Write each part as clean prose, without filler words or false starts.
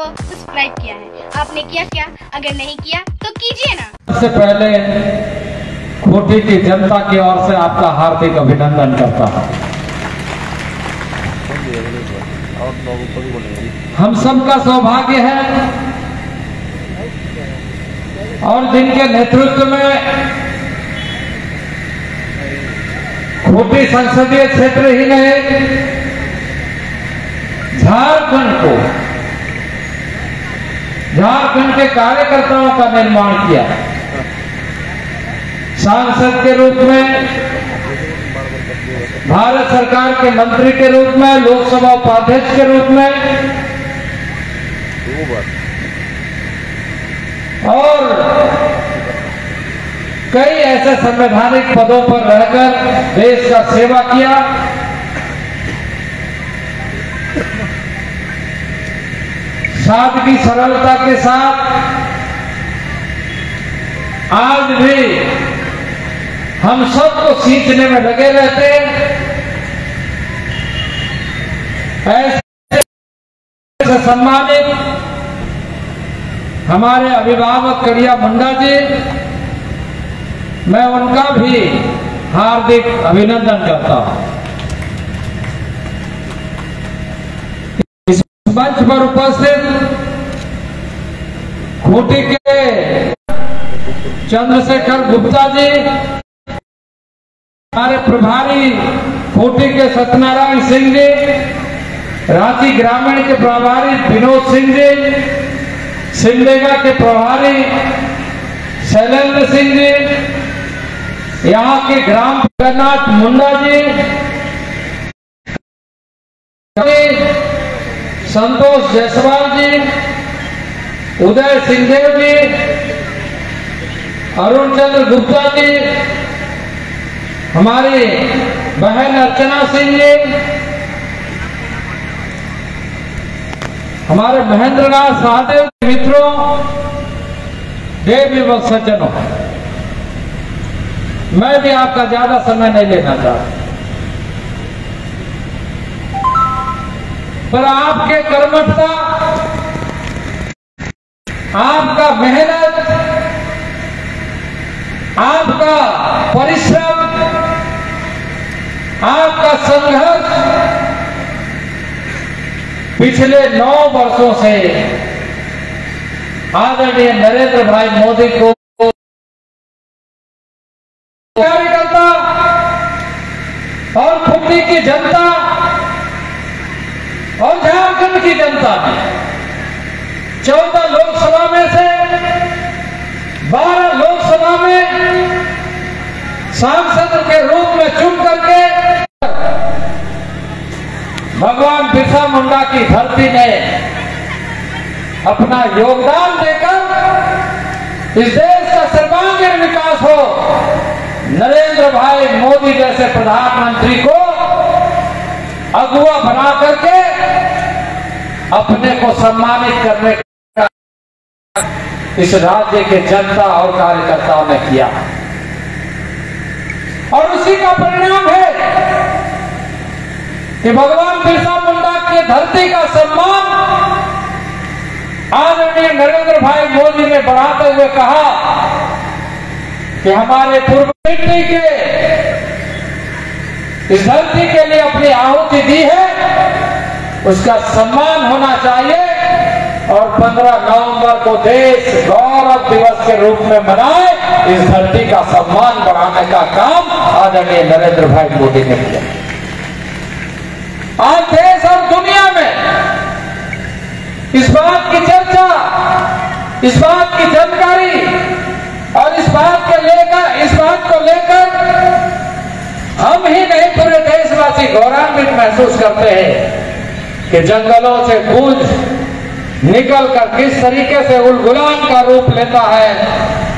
को सब्सक्राइब किया है। आपने किया? अगर नहीं किया तो कीजिए ना। सबसे पहले खूंटी की जनता की ओर से आपका हार्दिक अभिनंदन करता हूं। हम सबका सौभाग्य है और जिनके नेतृत्व में खूंटी संसदीय क्षेत्र ही नहीं, झारखंड के कार्यकर्ताओं का निर्माण किया। सांसद के रूप में, भारत सरकार के मंत्री के रूप में, लोकसभा उपाध्यक्ष के रूप में और कई ऐसे संवैधानिक पदों पर रहकर देश का सेवा किया। सादगी सरलता के साथ आज भी हम सबको सींचने में लगे रहते हैं। ऐसे सम्मानित हमारे अभिभावक करिया मुंडा जी, मैं उनका भी हार्दिक अभिनंदन करता हूं। इस मंच पर उपस्थित खूंटी के चंद्रशेखर गुप्ता जी, हमारे प्रभारी खूंटी के सत्यनारायण सिंह जी, रांची ग्रामीण के प्रभारी विनोद सिंह जी, सिमडेगा के प्रभारी शैलेंद्र सिंह जी, यहाँ के ग्राम जगन्नाथ मुंडा जी, संतोष जायसवाल जी, उदय सिंहदेव जी, अरुण चंद्र गुप्ता जी, हमारी बहन अर्चना सिंह जी, हमारे महेंद्रनाथ सहदेव मित्रों, देवी व सज्जनों, मैं भी आपका ज्यादा समय नहीं लेना चाहता, पर आपके कर्मठता, आपका मेहनत, आपका परिश्रम, आपका संघर्ष पिछले 9 वर्षों से आदरणीय नरेंद्र भाई मोदी को कार्यकर्ता और खूंटी की जनता और झारखंड की जनता ने 14 लोकसभा में से 12 लोकसभा में सांसद के रूप में चुन करके भगवान बिरसा मुंडा की धरती ने अपना योगदान देकर इस देश का सर्वांगीण विकास हो, नरेंद्र भाई मोदी जैसे प्रधानमंत्री को अगुवा बना करके अपने को सम्मानित करने का इस राज्य के जनता और कार्यकर्ताओं ने किया और उसी का परिणाम है कि भगवान बिरसा मुंडा की धरती का सम्मान आदरणीय नरेंद्र भाई मोदी ने बढ़ाते हुए कहा कि हमारे पूर्व मिट्टी के इस धरती के लिए अपनी आहुति दी है, उसका सम्मान होना चाहिए और 15 नवंबर को देश गौरव दिवस के रूप में मनाए। इस धरती का सम्मान बढ़ाने का काम आदरणीय नरेंद्र भाई मोदी ने किया। आज देश और दुनिया में इस बात की चर्चा, इस बात की जानकारी और इस बात को लेकर हम ही नहीं पूरे देशवासी गौरवान्वित महसूस करते हैं कि जंगलों से गूंज निकलकर किस तरीके से उलगुलान का रूप लेता है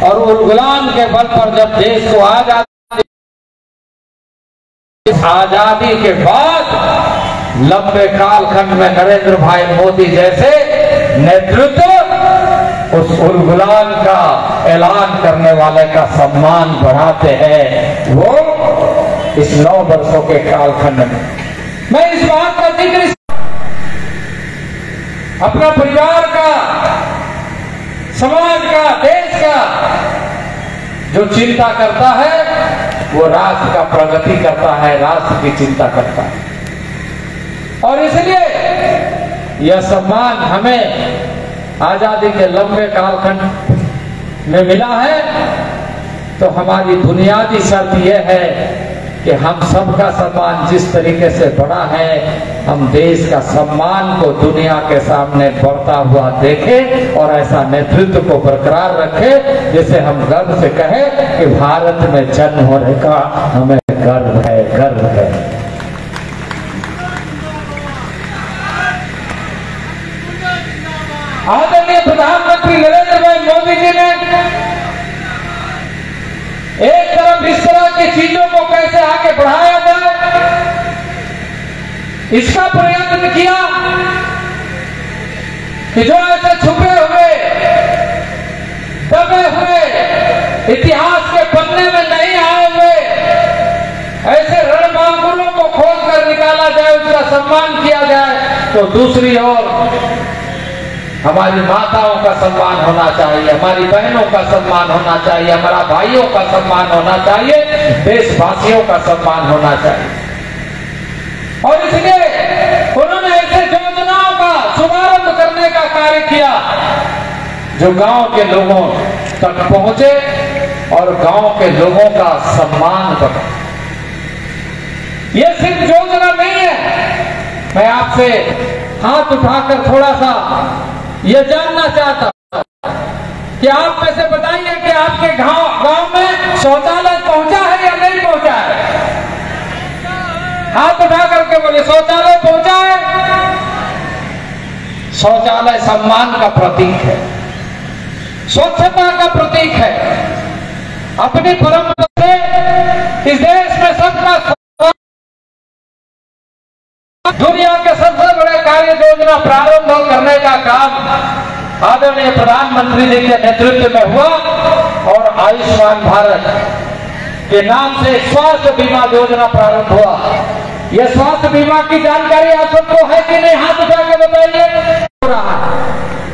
और उलगुलान के बल पर जब देश को आजादी के बाद लंबे कालखंड में नरेंद्र भाई मोदी जैसे नेतृत्व उस उलगुलान का ऐलान करने वाले का सम्मान बढ़ाते हैं, वो इस 9 वर्षों के कालखंड में। मैं इस बात का जिक्र अपना परिवार का, समाज का, देश का जो चिंता करता है वो राष्ट्र का प्रगति करता है, राष्ट्र की चिंता करता है। और इसलिए यह सम्मान हमें आजादी के लंबे कालखंड में मिला है। तो हमारी बुनियादी शर्त यह है कि हम सबका सम्मान जिस तरीके से बढ़ा है, हम देश का सम्मान को दुनिया के सामने बढ़ता हुआ देखें और ऐसा नेतृत्व को बरकरार रखें जिसे हम गर्व से कहें कि भारत में जन्म होने का हमें गर्व है, गर्व है। आदरणीय प्रधानमंत्री नरेंद्र भाई मोदी जी ने एक तरफ इस तरह की चीजों को कैसे आगे बढ़ाया जाए इसका प्रयत्न किया कि जो ऐसे छुपे हुए, दबे हुए, इतिहास के पन्ने में नहीं आए हुए ऐसे रणबांकुरों को खोज कर निकाला जाए, उसका सम्मान किया जाए। तो दूसरी ओर हमारी माताओं का सम्मान होना चाहिए, हमारी बहनों का सम्मान होना चाहिए, हमारा भाइयों का सम्मान होना चाहिए, देशवासियों का सम्मान होना चाहिए। और इसलिए उन्होंने ऐसे योजनाओं का शुभारंभ करने का कार्य किया जो गांव के लोगों तक पहुंचे और गांव के लोगों का सम्मान बढ़े। यह सिर्फ योजना नहीं है। मैं आपसे हाथ उठाकर थोड़ा सा यह जानना चाहता कि आप में से बताइए कि आपके गांव में शौचालय पहुंचा है या नहीं पहुंचा है? हाथ उठा करके बोले शौचालय पहुंचा है। शौचालय सम्मान का प्रतीक है, स्वच्छता का प्रतीक है। अपनी परंपरा से इस देश में सबका दुनिया के सबसे बड़े कार्य योजना प्रारंभ करने का काम आदरणीय प्रधानमंत्री जी के नेतृत्व में हुआ और आयुष्मान भारत के नाम से स्वास्थ्य बीमा योजना प्रारंभ हुआ। यह स्वास्थ्य बीमा की जानकारी आप सबको है कि नहीं? हाथ उठा के बताइए। हो रहा है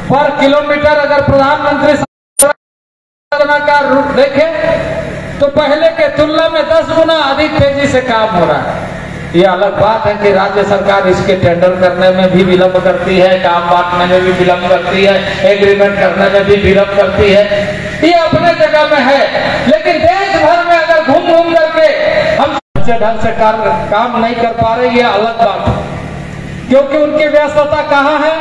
पर किलोमीटर अगर प्रधानमंत्री योजना का रूप देखें तो पहले के तुलना में 10 गुना अधिक तेजी से काम हो रहा है। ये अलग बात है कि राज्य सरकार इसके टेंडर करने में भी विलंब करती है, काम बांटने में भी विलंब करती है, एग्रीमेंट करने में भी विलंब करती है। ये अपने जगह में है, लेकिन देश भर में अगर घूम घूम करके हम अच्छे ढंग से काम नहीं कर पा रहे, ये अलग बात है, क्योंकि उनकी व्यस्तता कहाँ है,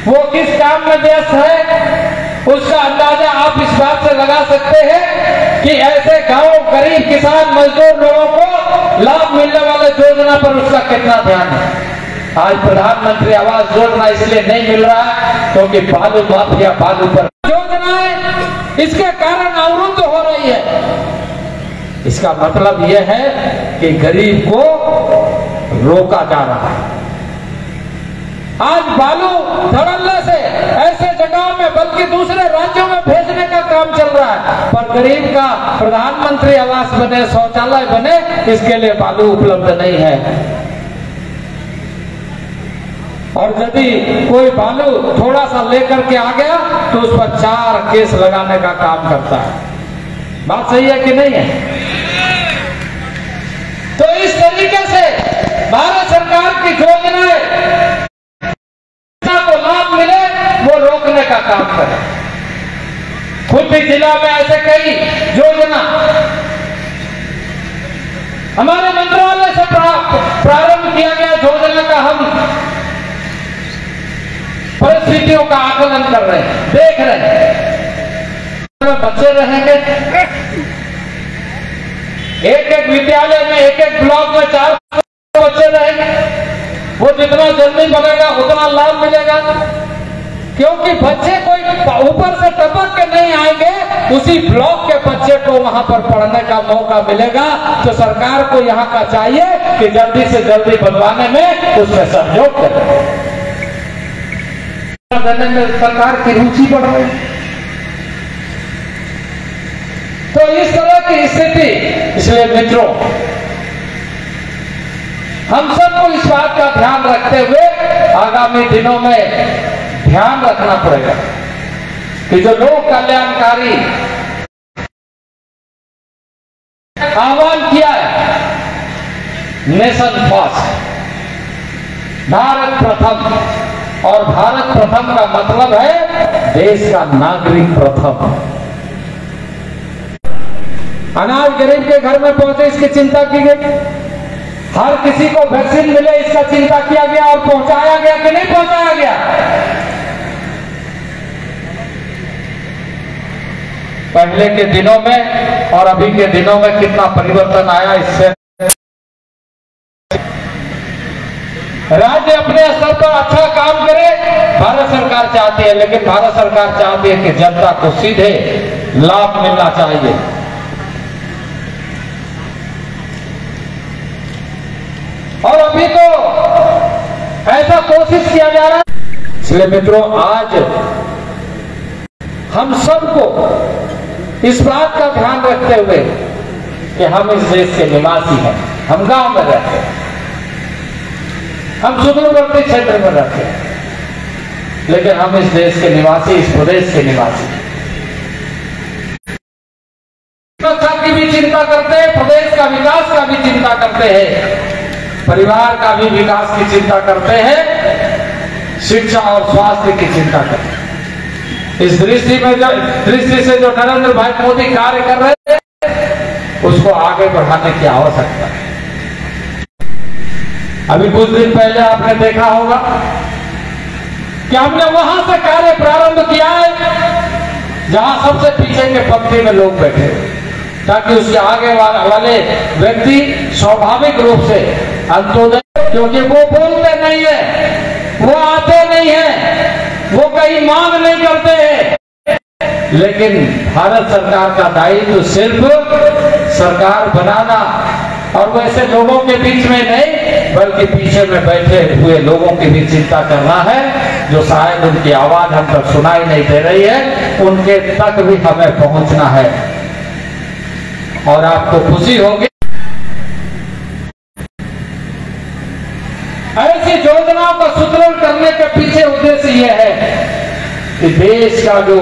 वो किस काम में व्यस्त है, उसका अंदाजा आप इस बात से लगा सकते हैं कि ऐसे गांव गरीब किसान मजदूर लोगों को लाभ मिलने वाले योजना पर उसका कितना ध्यान है। आज प्रधानमंत्री आवास योजना इसलिए नहीं मिल रहा है क्योंकि बालू माफिया बालू पर योजनाएं इसके कारण अवरुद्ध हो रही है। इसका मतलब यह है कि गरीब को रोका जा रहा है। आज बालू धड़ल्ले से ऐसे जगहों में बल्कि दूसरे राज्यों में भेजने का काम चल रहा है, पर गरीब का प्रधानमंत्री आवास बने, शौचालय बने, इसके लिए बालू उपलब्ध नहीं है। और यदि कोई बालू थोड़ा सा लेकर के आ गया तो उस पर 4 केस लगाने का काम करता है। बात सही है कि नहीं है? तो इस तरीके से भारत सरकार की योजनाएं को लाभ मिले वो रोकने का काम करे। खुद भी जिला में ऐसे कई योजना हमारे मंत्रालय से प्रारंभ किया गया योजना का हम परिस्थितियों का आकलन कर रहे हैं, देख रहे हैं। बच्चे रहेंगे, एक विद्यालय में, एक ब्लॉक में 4 बच्चे रहेंगे। वो जितना जल्दी बनेगा उतना लाभ मिलेगा, क्योंकि बच्चे कोई ऊपर से टपक के नहीं आएंगे, उसी ब्लॉक के बच्चे को वहां पर पढ़ने का मौका मिलेगा। तो सरकार को यहाँ का चाहिए कि जल्दी से जल्दी बनवाने में उसमें सहयोग करें। में सरकार की रुचि बढ़ रही है। तो इस तरह की स्थिति, इसलिए मित्रों हम सबको इस बात का ध्यान रखते हुए आगामी दिनों में ध्यान रखना पड़ेगा कि जो लोक कल्याणकारी आह्वान किया है, नेशन फर्स्ट, भारत प्रथम, और भारत प्रथम का मतलब है देश का नागरिक प्रथम। अनाज गरीब के घर में पहुंचे इसकी चिंता की गई, हर किसी को वैक्सीन मिले इसका चिंता किया गया और पहुंचाया गया कि नहीं पहुंचाया गया। पहले के दिनों में और अभी के दिनों में कितना परिवर्तन आया। इससे राज्य अपने स्तर पर अच्छा काम करे, भारत सरकार चाहती है, लेकिन भारत सरकार चाहती है कि जनता को सीधे लाभ मिलना चाहिए। और अभी तो ऐसा कोशिश किया जा रहा है। इसलिए मित्रों, आज हम सबको इस बात का ध्यान रखते हुए कि हम इस देश के निवासी हैं, हम गांव में रहते हैं, हम सुदूरवर्ती क्षेत्र में रहते हैं, लेकिन हम इस देश के निवासी, इस प्रदेश के निवासी सुरक्षा की भी चिंता करते हैं, प्रदेश का विकास का भी चिंता करते हैं, परिवार का भी विकास की चिंता करते हैं, शिक्षा और स्वास्थ्य की चिंता करते हैं। इस दृष्टि से जो नरेंद्र भाई मोदी कार्य कर रहे हैं उसको आगे बढ़ाने की आवश्यकता है। अभी कुछ दिन पहले आपने देखा होगा कि हमने वहां से कार्य प्रारंभ किया है जहां सबसे पीछे के पंक्ति में लोग बैठे हुए, ताकि उसके आगे वाले व्यक्ति स्वाभाविक रूप से अंत्योदय, क्योंकि वो बोलते नहीं है, वो आते नहीं है, वो कहीं मांग नहीं करते हैं, लेकिन भारत सरकार का दायित्व सिर्फ सरकार बनाना और वैसे लोगों के बीच में नहीं, बल्कि पीछे में बैठे हुए लोगों की भी चिंता करना है, जो शायद उनकी आवाज हम तक सुनाई नहीं दे रही है, उनके तक भी हमें पहुंचना है। और आपको खुशी होगी, ऐसी योजनाओं को सुदृढ़ करने के पीछे उद्देश्य यह है कि देश का जो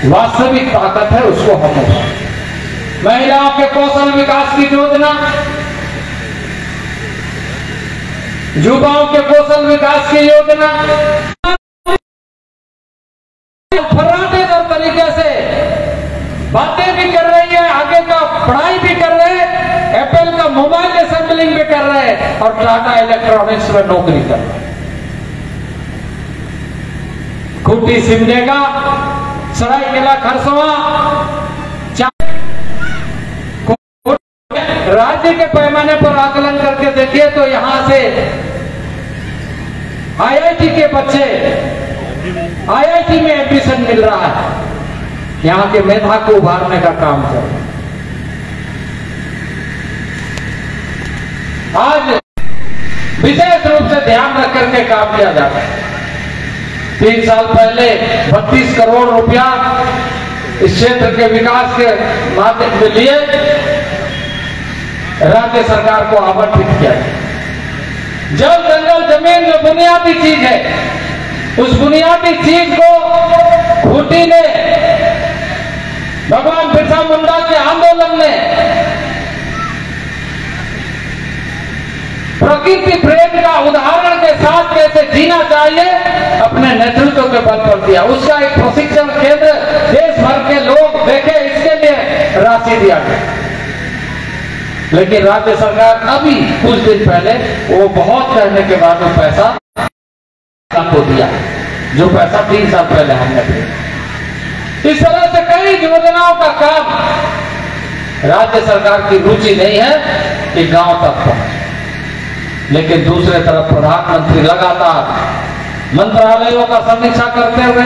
वास्तविक ताकत है उसको हम उठाएं। महिलाओं के कौशल विकास की योजना, युवाओं के कौशल विकास की योजना, फर्राटेदार तरीके से बातें भी कर रही है, आगे का पढ़ाई भी कर रहे हैं, एप्पल का मोबाइल असेंबलिंग भी कर रहे हैं और टाटा इलेक्ट्रॉनिक्स में नौकरी कर रहे हैं। खूंटी सिमडेगा, सरायकेला खरसवां, राज्य के पैमाने पर आकलन करके देखिए तो यहां से आईआईटी के बच्चे आईआईटी में एडमिशन मिल रहा है, यहां के मेधा को उभारने का काम चल रहा है। आज विशेष रूप से ध्यान रख करके काम किया जाता है। 3 साल पहले 32 करोड़ रुपया इस क्षेत्र के विकास के माध्यम के लिए राज्य सरकार को आवंटित किया गया। जल जंगल जमीन जो बुनियादी चीज है, उस बुनियादी चीज को खूंटी ने, भगवान बिरसा मुंडा के आंदोलन ने प्रकृति प्रेम का उदाहरण के साथ कैसे जीना चाहिए अपने नेतृत्व के बल पर दिया। उसका एक प्रशिक्षण केंद्र देश भर के लोग देखे, इसके लिए राशि दिया गया। लेकिन राज्य सरकार अभी कुछ दिन पहले वो बहुत कहने के बाद वो पैसा को दिया, जो पैसा 3 साल पहले हमने दिया। इस तरह से कई योजनाओं का काम, राज्य सरकार की रुचि नहीं है कि गांव तक पहुंचे, लेकिन दूसरे तरफ प्रधानमंत्री लगातार मंत्रालयों का समीक्षा करते हुए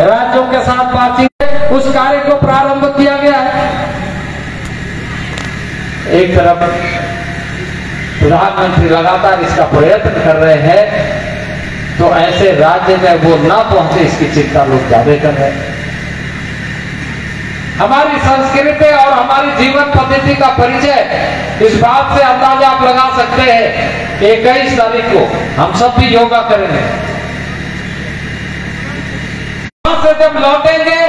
राज्यों के साथ बातचीत, उस कार्य को प्रारंभ किया गया है। एक तरफ प्रधानमंत्री लगातार इसका प्रयत्न कर रहे हैं, तो ऐसे राज्य में वो ना पहुंचे इसकी चिंता लोग ज्यादा कर रहे हैं। हमारी संस्कृति और हमारी जीवन पद्धति राजनीति का परिचय इस बात से अंदाजा आप लगा सकते हैं। 21 तारीख को हम सब भी योगा करेंगे। वहां से जब लौटेंगे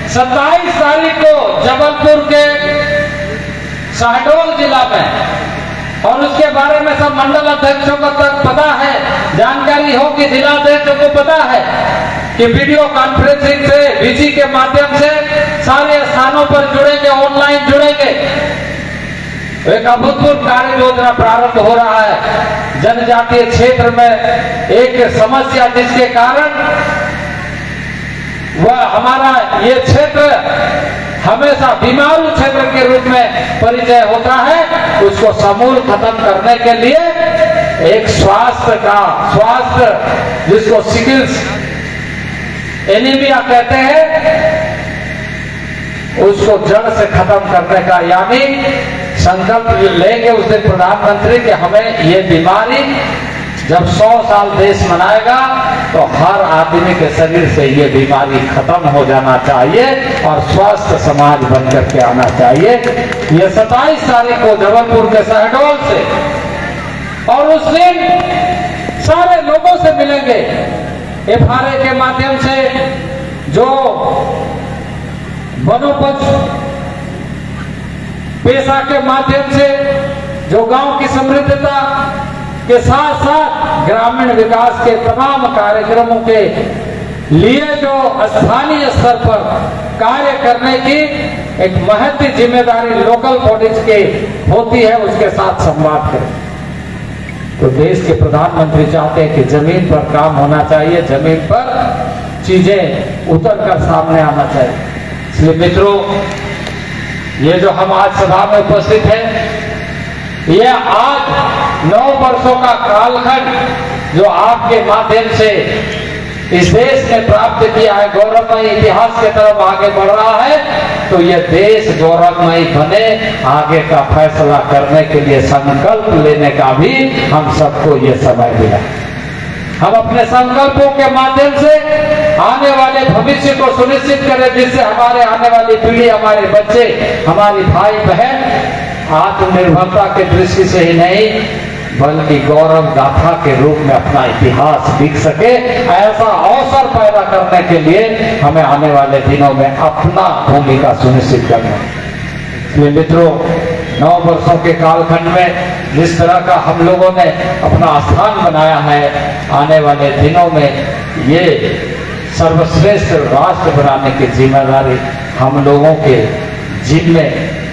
27 तारीख को जबलपुर के शहडोल जिला में, और उसके बारे में सब मंडल अध्यक्षों को तक पता है, जानकारी हो कि जिला अध्यक्षों को पता है कि वीडियो कॉन्फ्रेंसिंग से वीसी के माध्यम से सारे स्थानों पर जुड़ेंगे, ऑनलाइन जुड़ेंगे। एक अभूतपूर्व कार्य योजना प्रारंभ हो रहा है जनजातीय क्षेत्र में। एक समस्या जिसके कारण वह हमारा ये क्षेत्र हमेशा बीमारू क्षेत्र के रूप में परिचय होता है, उसको समूल खत्म करने के लिए एक स्वास्थ्य जिसको सिकिल्स एनीमिया कहते हैं, उसको जड़ से खत्म करने का यानी संकल्प लेंगे उस दिन प्रधानमंत्री कि हमें ये बीमारी जब 100 साल देश मनाएगा तो हर आदमी के शरीर से ये बीमारी खत्म हो जाना चाहिए और स्वस्थ समाज बनकर के आना चाहिए। ये 27 तारीख को जबलपुर के शहडोल से, और उस दिन सारे लोगों से मिलेंगे FRA के माध्यम से, जो वनोपज पेशा के माध्यम से, जो गांव की समृद्धता के साथ साथ ग्रामीण विकास के तमाम कार्यक्रमों के लिए जो स्थानीय स्तर पर कार्य करने की एक महत्व जिम्मेदारी लोकल बॉडीज के होती है, उसके साथ संवाद करें। तो देश के प्रधानमंत्री चाहते हैं कि जमीन पर काम होना चाहिए, जमीन पर चीजें उतर कर सामने आना चाहिए। इसलिए मित्रों, ये जो हम आज सभा में उपस्थित हैं, ये आज 9 वर्षों का कालखंड जो आपके माध्यम से इस देश ने प्राप्त किया है, गौरवमयी इतिहास की तरफ आगे बढ़ रहा है, तो ये देश गौरवमयी बने, आगे का फैसला करने के लिए संकल्प लेने का भी हम सबको ये समय मिला। हम अपने संकल्पों के माध्यम से आने वाले भविष्य को सुनिश्चित करें, जिससे हमारे आने वाली पीढ़ी, हमारे बच्चे, हमारी भाई बहन आत्मनिर्भरता की दृष्टि से ही नहीं बल्कि गौरव गाथा के रूप में अपना इतिहास लिख सके। ऐसा अवसर पैदा करने के लिए हमें आने वाले दिनों में अपना भूमिका सुनिश्चित करना। इसलिए मित्रों, 9 वर्षों के कालखंड में जिस तरह का हम लोगों ने अपना स्थान बनाया है, आने वाले दिनों में ये सर्वश्रेष्ठ राष्ट्र बनाने की जिम्मेदारी हम लोगों के जिम्मे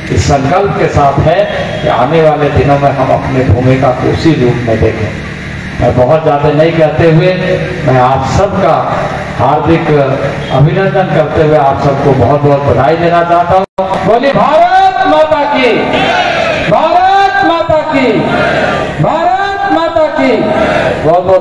इस संकल्प के साथ है कि आने वाले दिनों में हम अपनी भूमिका को उसी रूप में देखें। मैं बहुत ज्यादा नहीं कहते हुए मैं आप सबका हार्दिक अभिनंदन करते हुए आप सबको बहुत बहुत बधाई देना चाहता हूँ। बोलिए भारत माता की, भारत माता की, भारत माता की। बहुत बहुत